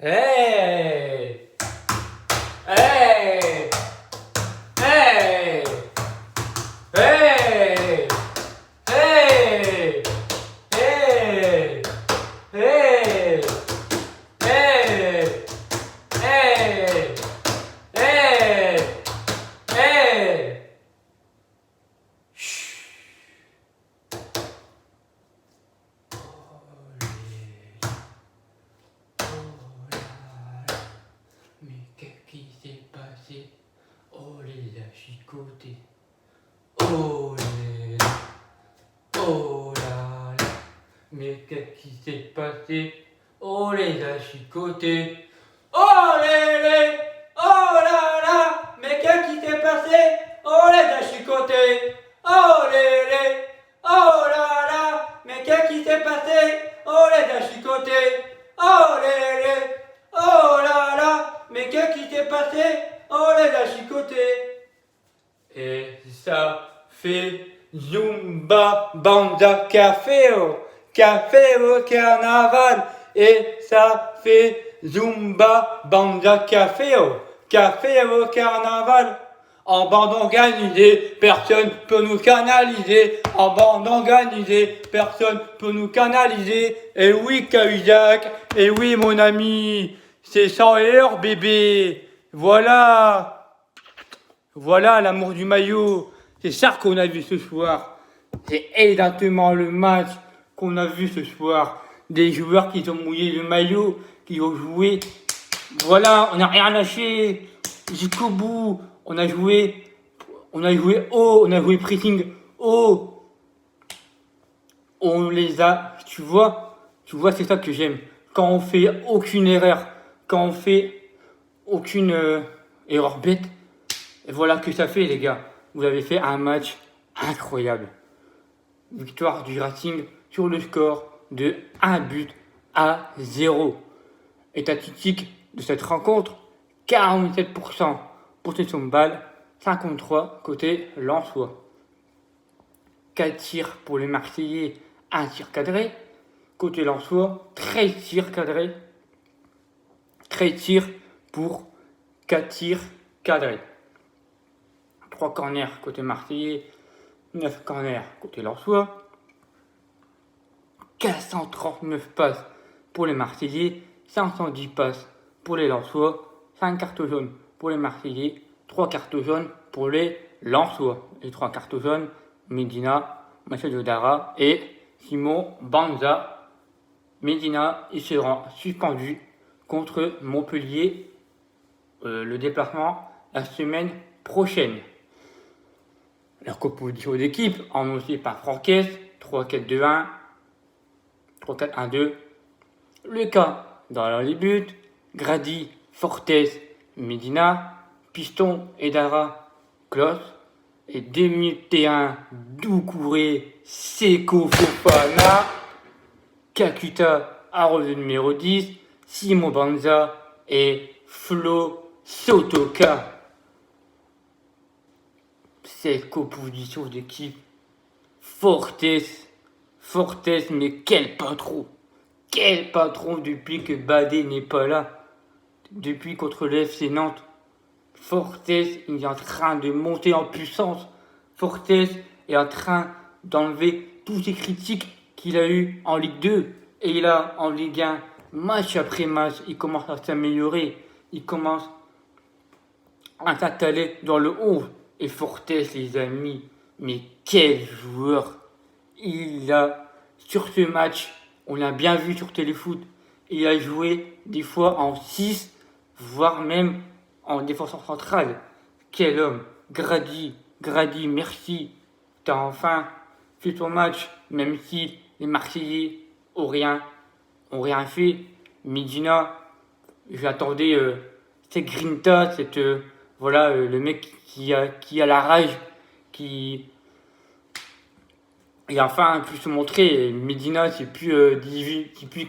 Hey! Hey! Hey! Hey! Hey! Hey! Hey! Hey! Hey! Hey! Hey! Chut! Mais qu'est-ce qui s'est passé? Oh les a chicotés. Oh les oh là là. Mais qu'est-ce qui s'est passé? Oh les a chicotés. Oh les oh là là. Mais qu'est-ce qui s'est passé? Oh les a chicotés. Oh les oh là là. Mais qu'est-ce qui s'est passé? Oh les a chicotés. Oh les oh là là. Mais qu'est-ce qui s'est passé? Oh les a chicotés. Et ça fait Zumba Banda Café au carnaval. Et ça fait Zumba Banda Café au carnaval. En bande organisée, personne peut nous canaliser. En bande organisée, personne peut nous canaliser. Et oui, Cahuzac, et oui, mon ami, c'est 100 heures, bébé. Voilà. Voilà l'amour du maillot. C'est ça qu'on a vu ce soir. C'est exactement le match qu'on a vu ce soir. Des joueurs qui ont mouillé le maillot, qui ont joué. Voilà, on n'a rien lâché jusqu'au bout. On a joué haut, on a joué pressing haut. On les a, tu vois, c'est ça que j'aime. Quand on fait aucune erreur, quand on fait aucune erreur bête, et voilà que ça fait, les gars. Vous avez fait un match incroyable. Victoire du Racing sur le score de 1-0. Et statistique de cette rencontre, 47% possession de balle, 53 côté Lensois. 4 tirs pour les Marseillais, 1 tir cadré. Côté Lensois, 13 tirs cadrés. 13 tirs pour 4 tirs cadrés. 3 corners côté Marseillais, 9 corners côté Lensois. 439 passes pour les Marseillais, 510 passes pour les Lensois, 5 cartes jaunes pour les Marseillais, 3 cartes jaunes pour les Lensois. Les 3 cartes jaunes, Medina, Marcelo Dara et Simon Banza. Medina, il sera suspendu contre Montpellier, le déplacement la semaine prochaine. Leur composition d'équipe, annoncée par Franquès, 3-4-2-1, 3-4-1-2. Lucas dans les buts, Grady, Fortes, Medina, Piston, Edara, Klos. Et demi-terrain, Doucouré, Seko Fofana, Kakuta, Arrosé numéro 10, Simon Banza et Flo Sotoka. Cette composition d'équipe, Fortes, mais quel patron depuis que Badé n'est pas là, depuis contre le FC Nantes. Fortes, il est en train de monter en puissance. Fortes est en train d'enlever tous ces critiques qu'il a eu en Ligue 2 et là en Ligue 1, match après match, il commence à s'améliorer, il commence à s'installer dans le 11. Et Fortes, les amis, mais quel joueur il a sur ce match. On l'a bien vu sur Téléfoot. Il a joué des fois en 6, voire même en défenseur central. Quel homme. Grady, merci. T'as enfin fait ton match, même si les Marseillais ont rien fait. Medina, j'attendais cette grinta, le mec qui a la rage, qui et enfin pu se montrer. Medina, c'est plus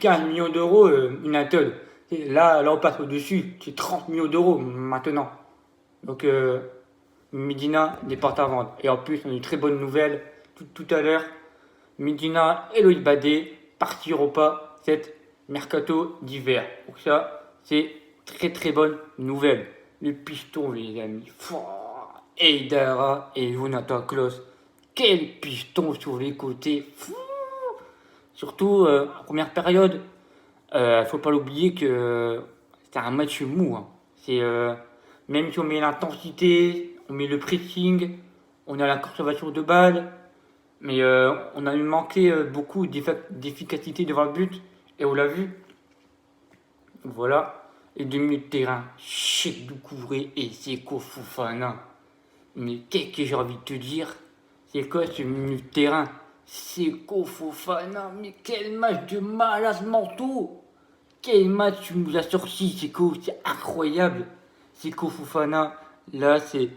15 millions d'euros United. Là on passe au-dessus, c'est 30 millions d'euros maintenant. Donc Medina n'est pas à vendre. Et en plus, on a une très bonne nouvelle tout à l'heure. Medina et Loïc Badé partiront pas cette mercato d'hiver. Donc ça, c'est très très bonne nouvelle. Le piston, les amis. Eidara et Jonathan Klaus. Quel piston sur les côtés. Surtout en première période. Faut pas l'oublier que c'était un match mou, hein. C'est même si on met l'intensité, on met le pressing, on a la conservation de balles, mais on a eu manqué beaucoup d'efficacité devant le but et on l'a vu. Voilà. Et deux milieux de terrain, Cheikh Doucouré et Seko Fofana. Mais qu'est-ce que j'ai envie de te dire? C'est quoi ce milieu de terrain? Seko Fofana, mais quel match de malade mentaux! Quel match tu nous as sorti, Seko, c'est incroyable. Seko Fofana, là c'est,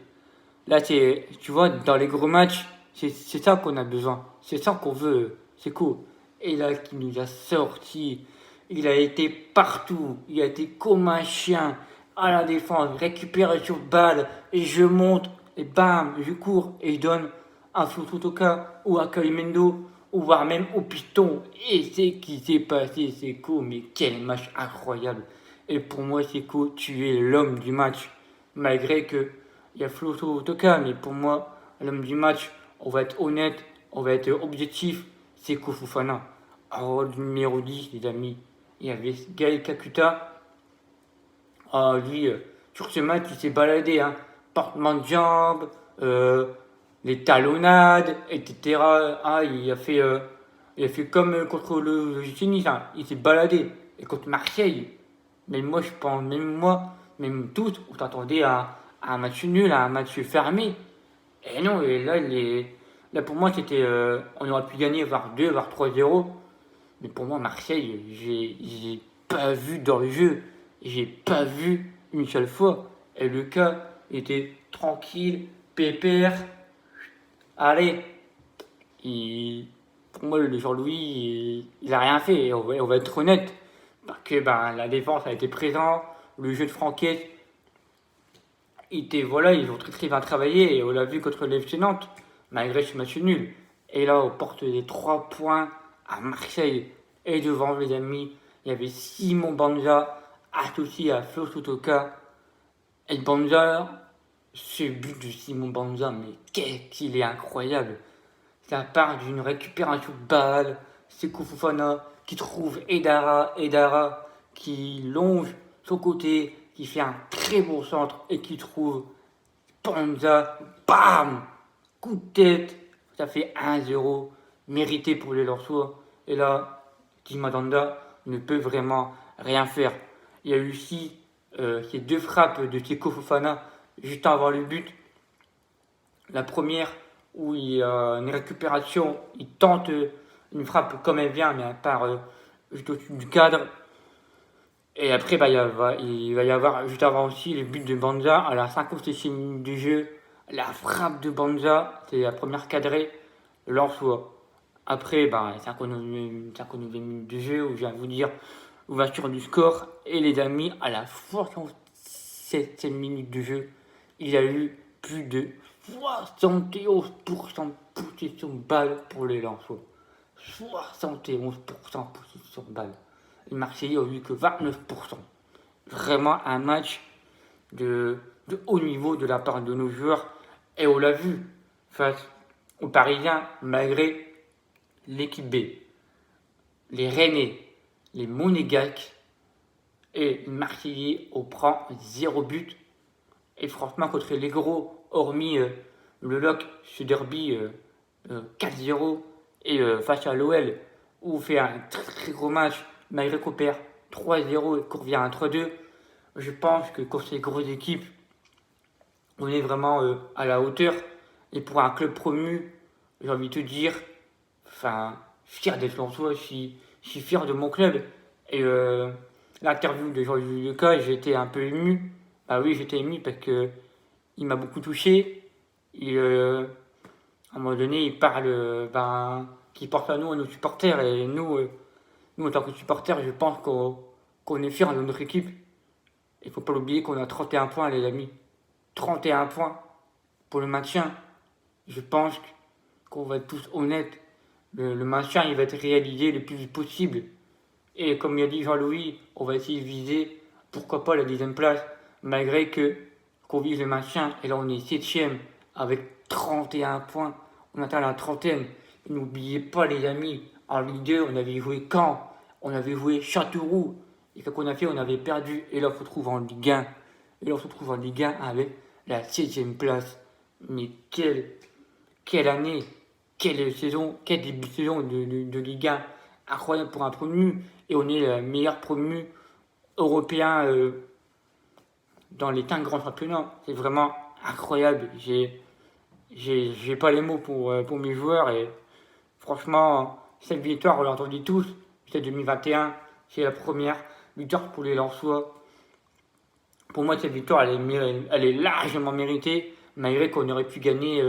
tu vois, dans les gros matchs, c'est ça qu'on a besoin, c'est ça qu'on veut, Seko. Et là, qui nous a sorti, il a été partout, il a été comme un chien à la défense, récupération de balle, et je monte, et bam, je cours, et je donne un Sotoka ou à Kalimendo, ou voire même au piston. Et c'est qui s'est passé, Seko, mais quel match incroyable. Et pour moi, Seko, tu es l'homme du match. Malgré que il y a Flo Sotoka, mais pour moi, l'homme du match, on va être honnête, on va être objectif, Seko Fofana. Oh, le numéro 10, les amis. Il y avait Gaël Kakuta. Ah, lui, sur ce match, il s'est baladé, hein. Portement de jambes, les talonnades, etc. Ah, il a fait comme contre le Tunis, hein. Il s'est baladé. Et contre Marseille, même moi, je pense, même moi, même tous, on s'attendait à un match nul, à un match fermé. Et non, et là, là pour moi, c'était, on aurait pu gagner voire 2, voire 3-0. Mais pour moi, Marseille, j'ai pas vu dans le jeu. J'ai pas vu une seule fois. Et le cas était tranquille, pépère. Allez, pour moi, le Jean-Louis, il a rien fait. Et on va être honnête. Parce que ben, la défense a été présente. Le jeu de Franquet, voilà, ils ont très très bien travaillé. Et on l'a vu contre l'FC Nantes, malgré ce match nul. Et là, on porte les 3 points à Marseille. Et devant, les amis, il y avait Simon Banza associé à Flo Sotoka. Et Banza, ce but de Simon Banza, mais qu'est-ce qu'il est incroyable! Ça part d'une récupération de balle. C'est Fofana qui trouve Edara qui longe son côté, qui fait un très bon centre et qui trouve Banza. Bam! Coup de tête, ça fait 1-0, mérité pour les Lensois. Et là, Timadanda ne peut vraiment rien faire. Il y a eu aussi ces deux frappes de Teko Fofana juste avant le but. La première, où il y a une récupération, il tente une frappe comme elle vient, mais elle part juste au-dessus du cadre. Et après, bah, il va y avoir juste avant aussi le but de Banza à la 56e minute du jeu. La frappe de Banza, c'est la première cadrée, Lensois. Après, bah, 59 minutes de jeu, où je viens de vous dire l'ouverture du score. Et les amis, à la 67e minute de jeu, il y a eu plus de 71% de possession de balle pour les Lensois. 71% de possession de balle. Les Marseillais ont eu que 29%. Vraiment un match de haut niveau de la part de nos joueurs. Et on l'a vu face aux Parisiens, malgré l'équipe B, les Rennais, les Monégasques et les Marseillais, on prend 0 but. Et franchement, contre les gros, hormis le LOC, ce derby 4-0, et face à l'OL, où on fait un très très gros match, malgré qu'on perd 3-0 et qu'on revient à 3-2, je pense que contre ces grosses équipes, on est vraiment à la hauteur. Et pour un club promu, j'ai envie de te dire, enfin, fier d'être Lensois, je suis fier de mon club. Et l'interview de Jean-Louis Lucas, j'ai été un peu ému. Bah oui, j'étais ému parce que il m'a beaucoup touché. Et à un moment donné, il parle qu'il porte à nous, à nos supporters. Et nous en tant que supporters, je pense qu'on est fiers de notre équipe. Il ne faut pas l'oublier qu'on a 31 points, les amis. 31 points pour le maintien. Je pense qu'on va être tous honnêtes. Le maintien, il va être réalisé le plus vite possible. Et comme il a dit Jean-Louis, on va essayer de viser pourquoi pas la 10e place, malgré qu'on vise le maintien, et là on est 7e avec 31 points, on atteint la trentaine. N'oubliez pas les amis, en Ligue 2, on avait joué Caen, on avait joué Châteauroux, et qu'est-ce qu'on a fait? On avait perdu, et là on se retrouve en Ligue 1, et là on se retrouve en Ligue 1 avec la 7e place. Mais quelle année, quelle saison, quel début de saison de Ligue 1, incroyable pour un promu, et on est le meilleur promu européen dans les 5 grands championnats. C'est vraiment incroyable. J'ai pas les mots pour mes joueurs, et franchement, cette victoire, on l'a entendu tous, c'est 2021, c'est la première victoire pour les Lensois. Pour moi, cette victoire, elle est largement méritée, malgré qu'on aurait pu gagner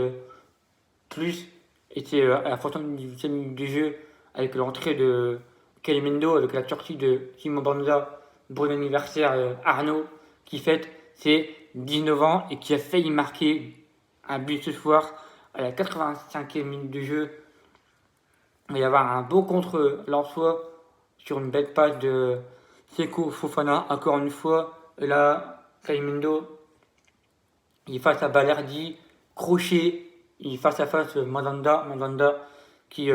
plus. Et c'est à la 78e minute du jeu, avec l'entrée de Kalimendo, avec la sortie de Simon Banza, bon anniversaire Arnaud, qui fête ses 19 ans et qui a failli marquer un but ce soir à la 85e minute du jeu. Il va y avoir un beau contre Lensois sur une belle passe de Seko Fofana, encore une fois. Et là, Kalimendo, il est face à Balerdi, crochet, il est face à face Mandanda qui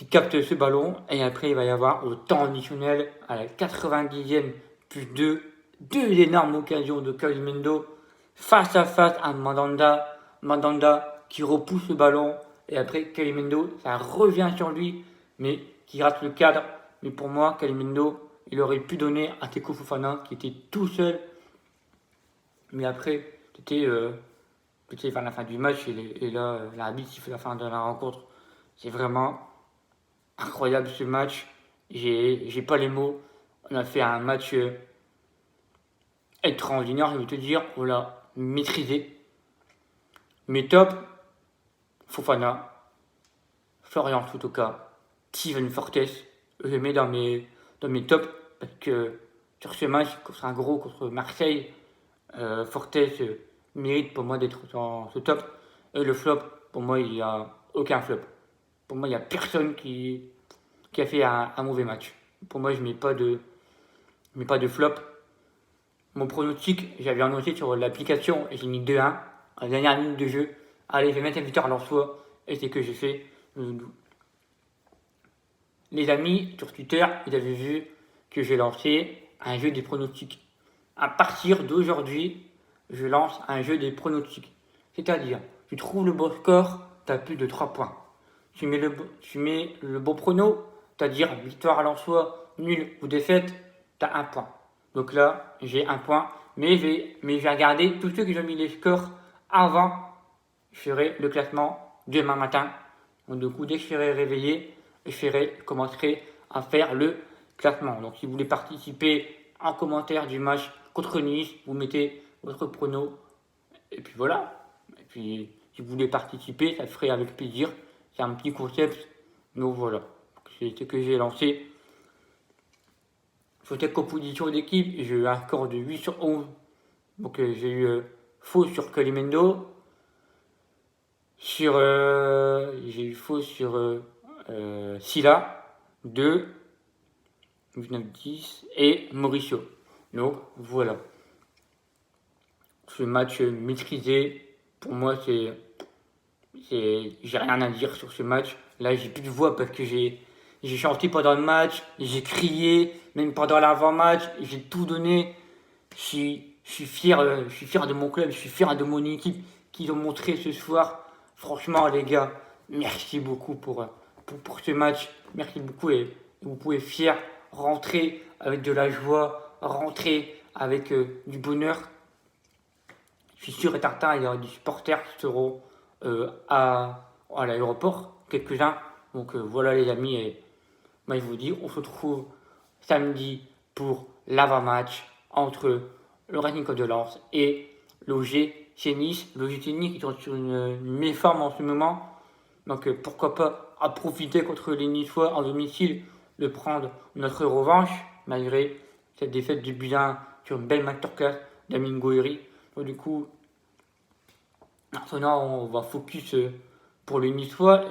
capte ce ballon. Et après, il va y avoir au temps additionnel, à la 90e, plus deux énormes occasions de Kalimendo face à face à Mandanda qui repousse le ballon. Et après, Kalimendo, ça revient sur lui, mais qui rate le cadre. Mais pour moi, Kalimendo, il aurait pu donner à Seko Fofana, qui était tout seul. Mais après, c'était vers la fin du match, et là, l'arbitre siffle la fin de la rencontre. C'est vraiment incroyable ce match. J'ai pas les mots. On a fait un match extraordinaire, je veux te dire. On l'a maîtrisé. Mes top, Fofana, Florian Sotoka, Steven Fortes. Je les mets dans mes tops parce que sur ce match, contre un gros contre Marseille, Fortes mérite pour moi d'être dans ce top. Et le flop, pour moi, il n'y a aucun flop. Pour moi, il n'y a personne qui a fait un mauvais match. Pour moi, je ne mets pas de flop. Mon pronostic, j'avais annoncé sur l'application et j'ai mis 2-1 à la dernière minute de jeu. Allez, je vais mettre un buteur à l'envoi et c'est ce que j'ai fait. Les amis, sur Twitter, vous avez vu que j'ai lancé un jeu des pronostics. À partir d'aujourd'hui, je lance un jeu des pronostics. C'est-à-dire, tu trouves le bon score, tu as plus de 3 points. Tu mets le bon prono, c'est-à-dire victoire à l'envoi, nul ou défaite, tu as 1 point. Donc là, j'ai 1 point, mais je vais regarder tous ceux qui ont mis les scores avant. Je ferai le classement demain matin. Donc du coup, dès que je serai réveillé, commencerai à faire le classement. Donc si vous voulez participer en commentaire du match contre Nice, vous mettez votre prono. Et puis voilà. Et puis si vous voulez participer, ça ferait avec plaisir. C'est un petit concept. Donc voilà. C'est ce que j'ai lancé. Sur cette composition d'équipe, j'ai eu un score de 8 sur 11. Donc j'ai eu faux sur Kalimendo. J'ai eu faux sur Silla, 2, 19-10 et Mauricio. Donc voilà. Ce match maîtrisé, pour moi, j'ai rien à dire sur ce match. Là, j'ai plus de voix parce que j'ai chanté pendant le match, j'ai crié, même pendant l'avant-match, j'ai tout donné. Je suis fier de mon club, je suis fier de mon équipe qu'ils ont montré ce soir. Franchement, les gars, merci beaucoup pour ce match. Merci beaucoup et vous pouvez fier rentrer avec de la joie, rentrer avec du bonheur. Je suis sûr et certain, il y aura des supporters qui seront à l'aéroport, quelques-uns. Donc voilà les amis, et moi je vous dis, on se retrouve samedi pour l'avant-match entre le Racing Club de Lens et l'OGC Nice. L'OGC Nice qui sont sur une méforme en ce moment. Donc pourquoi pas à profiter contre les Niçois en domicile de prendre notre revanche, malgré cette défaite du Bulin sur une belle masterclass d'Amine Gouiri. Donc du coup, maintenant on va focus pour les Niçois.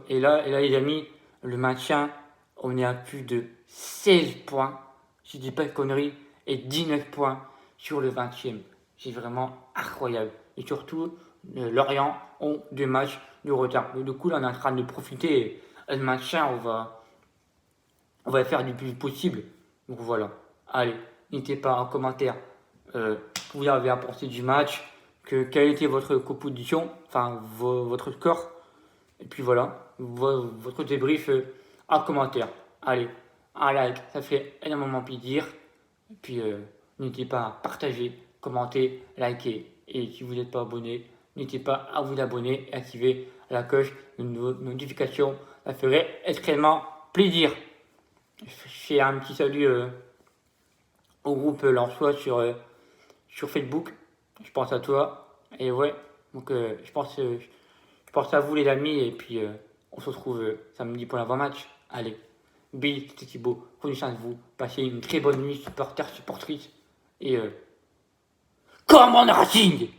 Et là les amis, le maintien, on est à plus de 16 points. Si je dis pas de conneries, et 19 points sur le 20e. C'est vraiment incroyable. Et surtout, Lorient ont 2 matchs de retard. Donc, du coup, là, on est en train de profiter. Le maintien, on va faire du plus possible. Donc voilà. Allez, n'hésitez pas en commentaire vous avez à penser du match, quelle était votre composition, enfin votre score. Et puis voilà, votre débrief en commentaire. Allez, un like, ça fait énormément plaisir. Et puis n'hésitez pas à partager, commenter, liker. Et si vous n'êtes pas abonné, n'hésitez pas à vous abonner et activer la cloche de notification. Ça ferait extrêmement plaisir. Je fais un petit salut au groupe Lensois sur Facebook. Je pense à toi. Et ouais, donc je pense à vous les amis. Et puis on se retrouve samedi pour l'avant-match. Allez, bisous, c'était Thibaut. Prenez soin de vous. Passez une très bonne nuit, supporters, supportrices. Et comme en Racing!